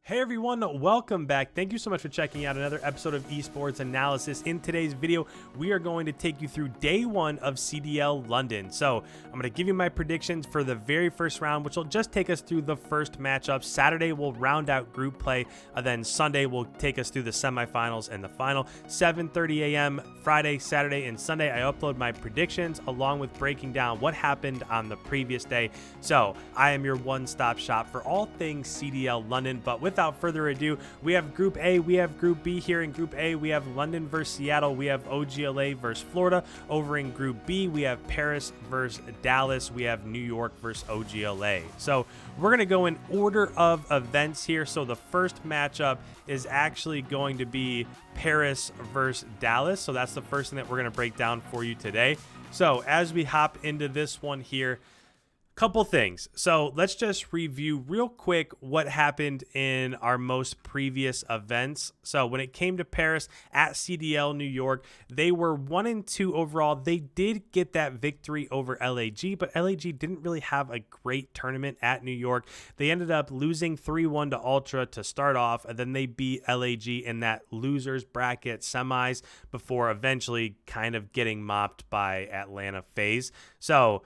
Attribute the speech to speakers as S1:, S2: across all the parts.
S1: Hey everyone, welcome back. Thank you so much for checking out another episode of Esports Analysis. In today's video, we are going to take you through day one of CDL London. So I'm going to give you my predictions for the very first round, which will just take us through the first matchup. Saturday, we'll round out group play. Then Sunday will take us through the semifinals and the final. 7:30 a.m. Friday, Saturday, and Sunday, I upload my predictions along with breaking down what happened on the previous day. So I am your one-stop shop for all things CDL London. But without further ado, we have Group A, we have Group B. Here in Group A, we have London versus Seattle, we have OGLA versus Florida. Over in Group B, we have Paris versus Dallas, we have New York versus OGLA. So we're going to go in order of events here. So the first matchup is actually going to be Paris versus Dallas. So that's the first thing that we're going to break down for you today. So as we hop into this one here, couple things. So let's just review real quick what happened in our most previous events. So when it came to Paris at CDL New York, they were 1-2 overall. They did get that victory over LAG, but LAG didn't really have a great tournament at New York. They ended up losing 3-1 to Ultra to start off, and then they beat LAG in that losers bracket semis before eventually kind of getting mopped by Atlanta FaZe. So,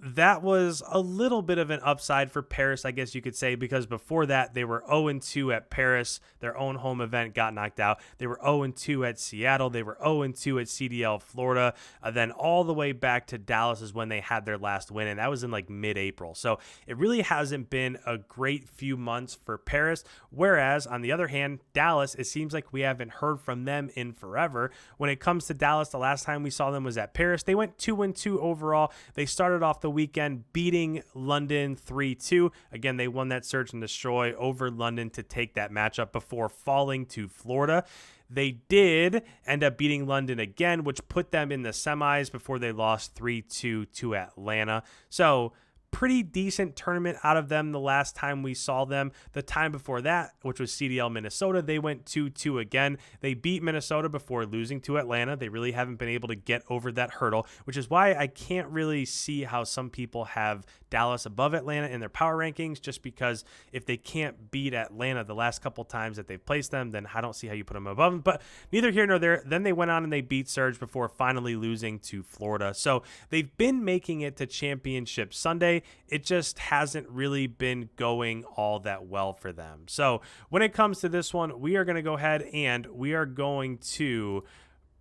S1: that was a little bit of an upside for Paris, I guess you could say, because before that, they were 0-2 at Paris. Their own home event got knocked out. They were 0-2 at Seattle. They were 0-2 at CDL Florida. Then all the way back to Dallas is when they had their last win, and that was in like mid-April. So it really hasn't been a great few months for Paris, whereas on the other hand, Dallas, it seems like we haven't heard from them in forever. When it comes to Dallas, the last time we saw them was at Paris. They went 2-2 overall. They started off the weekend beating London 3-2. Again, they won that search and destroy over London to take that matchup before falling to Florida. They did end up beating London again, which put them in the semis before they lost 3-2 to Atlanta. So pretty decent tournament out of them the last time we saw them. The time before that, which was CDL Minnesota, they went 2-2 again. They beat Minnesota before losing to Atlanta. They really haven't been able to get over that hurdle, which is why I can't really see how some people have Dallas above Atlanta in their power rankings, just because if they can't beat Atlanta the last couple times that they've placed them, then I don't see how you put them above them. But neither here nor there. Then they went on and they beat Surge before finally losing to Florida. So they've been making it to Championship Sunday. It just hasn't really been going all that well for them. So when it comes to this one, we are going to go ahead and we are going to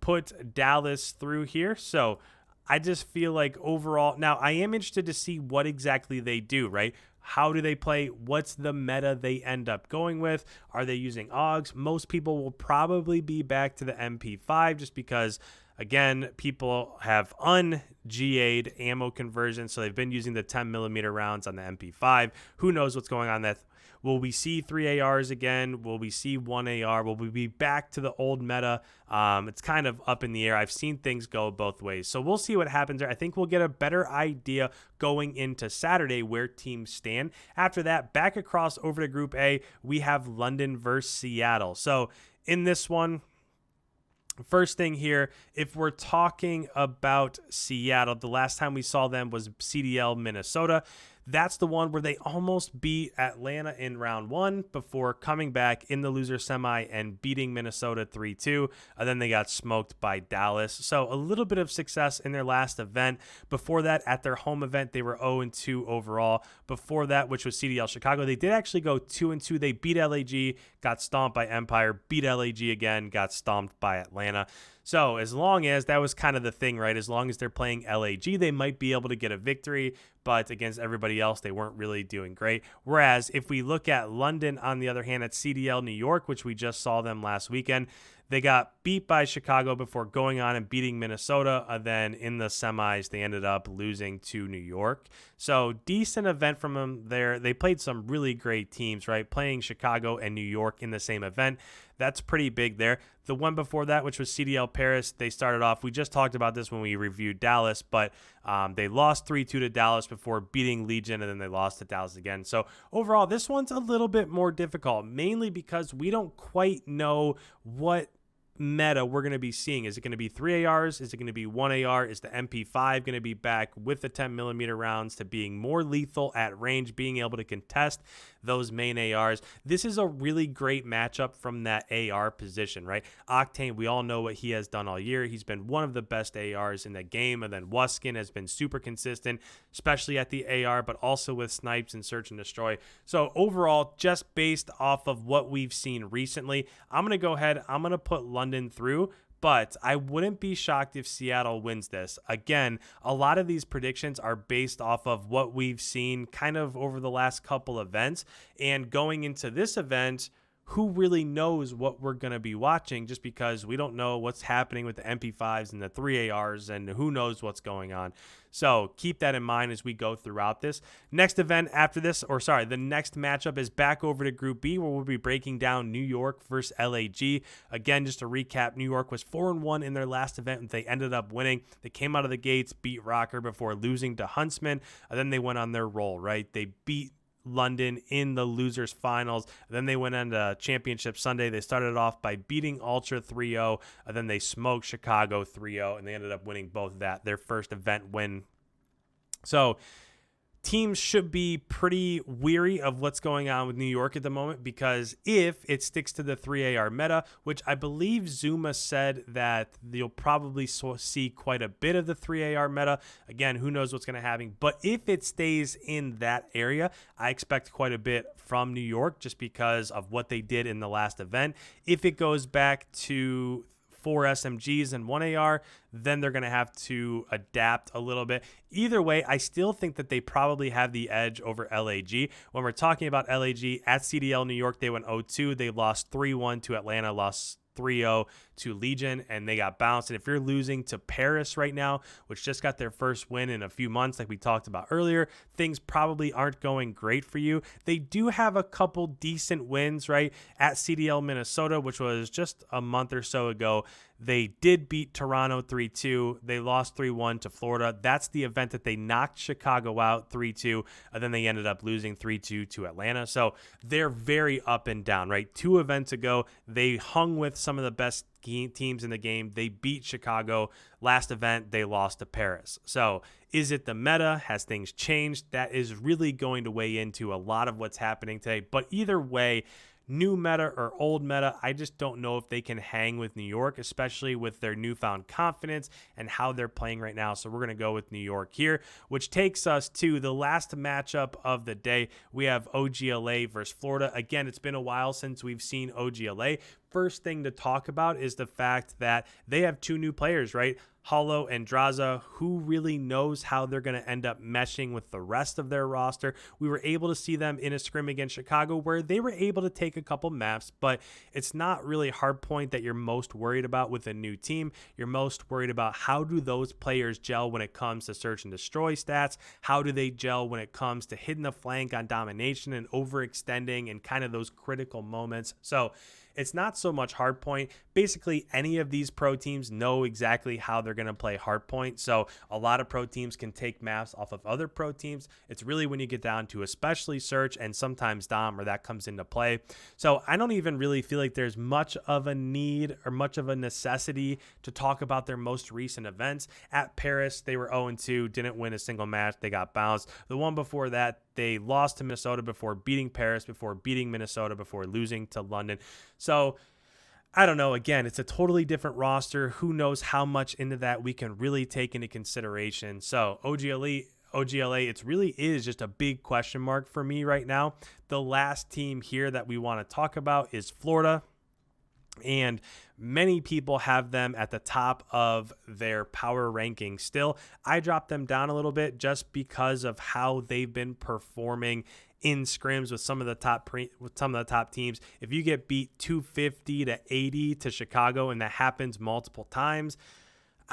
S1: put Dallas through here. So I just feel like overall, now I am interested to see what exactly they do, right? How do they play? What's the meta they end up going with? Are they using AUGs? Most people will probably be back to the MP5 just because, again, people have un-GA'd ammo conversion, so they've been using the 10mm rounds on the MP5. Who knows what's going on? Will we see 3 ARs again? Will we see 1 AR? Will we be back to the old meta? It's kind of up in the air. I've seen things go both ways. So we'll see what happens there. I think we'll get a better idea going into Saturday where teams stand. After that, back across over to Group A, we have London versus Seattle. So in this one, first thing here, if we're talking about Seattle, the last time we saw them was CDL Minnesota. That's the one where they almost beat Atlanta in round one before coming back in the loser semi and beating Minnesota 3-2. And then they got smoked by Dallas. So a little bit of success in their last event. Before that, at their home event, they were 0-2 overall. Before that, which was CDL Chicago, they did actually go 2-2. They beat LAG, got stomped by Empire, beat LAG again, got stomped by Atlanta. So as long as that was kind of the thing, right? As long as they're playing LAG, they might be able to get a victory, but against everybody else, they weren't really doing great. Whereas if we look at London, on the other hand, at CDL New York, which we just saw them last weekend, they got beat by Chicago before going on and beating Minnesota. Then in the semis, they ended up losing to New York. So decent event from them there. They played some really great teams, right? Playing Chicago and New York in the same event. That's pretty big there. The one before that, which was CDL Paris, they started off, we just talked about this when we reviewed Dallas, but they lost 3-2 to Dallas before beating Legion, and then they lost to Dallas again. So overall, this one's a little bit more difficult, mainly because we don't quite know what meta we're going to be seeing. Is it going to be 3 ARs? Is it going to be 1 AR? Is the MP5 going to be back with the 10mm rounds to being more lethal at range, being able to contest? those main ARs. This is a really great matchup from that AR position, right? Octane, we all know what he has done all year. He's been one of the best ARs in the game, and then Wuskin has been super consistent, especially at the AR, but also with snipes and search and destroy. So overall, just based off of what we've seen recently, I'm going to go ahead, I'm going to put London through, but I wouldn't be shocked if Seattle wins this. Again, a lot of these predictions are based off of what we've seen kind of over the last couple events, and going into this event, who really knows what we're going to be watching, just because we don't know what's happening with the MP5s and the 3ARs, and who knows what's going on. So keep that in mind as we go throughout this. Next event after this, the next matchup is back over to Group B, where we'll be breaking down New York versus LAG. Again, just to recap, New York was 4-1 in their last event, and they ended up winning. They came out of the gates, beat Rocker before losing to Huntsman, and then they went on their roll, right? They beat London in the losers finals. Then they went into championship Sunday. They started off by beating Ultra 3-0, and then they smoked Chicago 3-0, and they ended up winning both that, their first event win. So teams should be pretty weary of what's going on with New York at the moment, because if it sticks to the 3AR meta, which I believe Zuma said that you'll probably see quite a bit of the 3AR meta. Again, who knows what's going to happen, but if it stays in that area, I expect quite a bit from New York just because of what they did in the last event. If it goes back to 4 SMGs and 1 AR, then they're going to have to adapt a little bit. Either way, I still think that they probably have the edge over LAG. When we're talking about LAG, at CDL New York, they went 0-2. They lost 3-1 to Atlanta, lost 3-0 to Legion, and they got bounced. And if you're losing to Paris right now, which just got their first win in a few months, like we talked about earlier, things probably aren't going great for you. They do have a couple decent wins, right? At CDL Minnesota, which was just a month or so ago, they did beat Toronto 3-2. They lost 3-1 to Florida. That's the event that they knocked Chicago out 3-2, and then they ended up losing 3-2 to Atlanta. So they're very up and down, right? 2 events ago, they hung with some of the best teams in the game. They beat Chicago. Last event, they lost to Paris. So is it the meta? Has things changed? That is really going to weigh into a lot of what's happening today. But either way, new meta or old meta, I just don't know if they can hang with New York, especially with their newfound confidence and how they're playing right now. So we're going to go with New York here, which takes us to the last matchup of the day. We have OGLA versus Florida. Again, it's been a while since we've seen OGLA. First thing to talk about is the fact that they have 2 new players, right? Hollow and Draza. Who really knows how they're going to end up meshing with the rest of their roster? We were able to see them in a scrim against Chicago where they were able to take a couple maps, but it's not really hardpoint that you're most worried about with a new team. You're most worried about how do those players gel when it comes to search and destroy stats? How do they gel when it comes to hitting the flank on domination and overextending and kind of those critical moments? So it's not so much hardpoint. Basically, any of these pro teams know exactly how they're going to play hardpoint. So a lot of pro teams can take maps off of other pro teams. It's really when you get down to especially search and sometimes dom where that comes into play. So I don't even really feel like there's much of a need or much of a necessity to talk about their most recent events. At Paris, they were 0-2, didn't win a single match. They got bounced. The one before that, they lost to Minnesota before beating Paris, before beating Minnesota, before losing to London. So I don't know. Again, it's a totally different roster. Who knows how much into that we can really take into consideration. So OGLA, it really is just a big question mark for me right now. The last team here that we want to talk about is Florida. And many people have them at the top of their power ranking still. I dropped them down a little bit just because of how they've been performing in scrims with some of the top teams. If you get beat 250-80 to Chicago and that happens multiple times,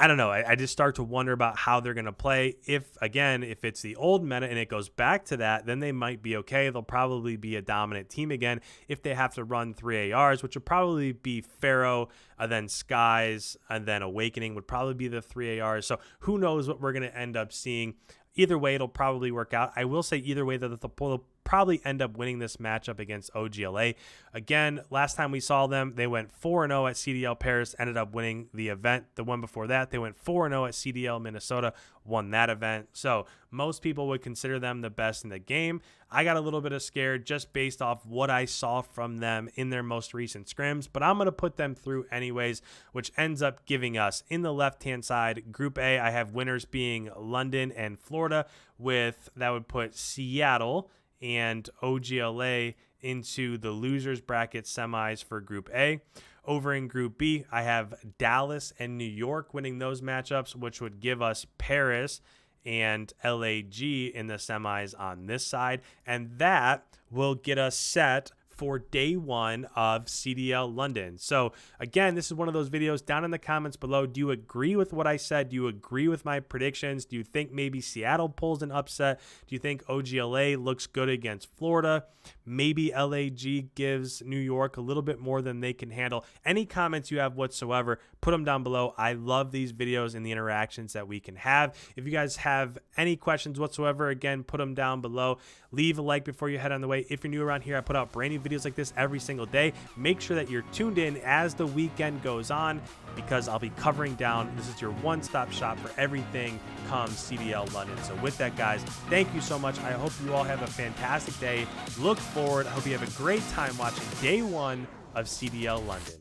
S1: I don't know. I just start to wonder about how they're going to play. If it's the old meta and it goes back to that, then they might be okay. They'll probably be a dominant team again. If they have to run 3 ARs, which would probably be Pharaoh, and then Skies, and then Awakening would probably be the 3 ARs. So who knows what we're going to end up seeing. Either way, it'll probably work out. I will say either way that they'll probably end up winning this matchup against OGLA. Again, last time we saw them, they went 4-0 at CDL Paris, ended up winning the event. The one before that, they went 4-0 at CDL Minnesota, won that event. So most people would consider them the best in the game. I got a little bit of scared just based off what I saw from them in their most recent scrims, but I'm going to put them through anyways, which ends up giving us in the left-hand side, Group A, I have winners being London and Florida, with that would put Seattle and OGLA into the losers bracket semis for Group A. Over in Group B, I have Dallas and New York winning those matchups, which would give us Paris and LAG in the semis on this side. And that will get us set for day one of CDL London. So again, this is one of those videos. Down in the comments below, do you agree with what I said? Do you agree with my predictions? Do you think maybe Seattle pulls an upset? Do you think OGLA looks good against Florida? Maybe LAG gives New York a little bit more than they can handle. Any comments you have whatsoever, put them down below. I love these videos and the interactions that we can have. If you guys have any questions whatsoever, again, put them down below. Leave a like before you head on the way. If you're new around here, I put out brand new videos like this every single day. Make sure that you're tuned in as the weekend goes on, because I'll be covering down. This is your one-stop shop for everything come CDL London. So with that, guys, thank you so much. I hope you all have a fantastic day. Look forward. I hope you have a great time watching day one of CDL London.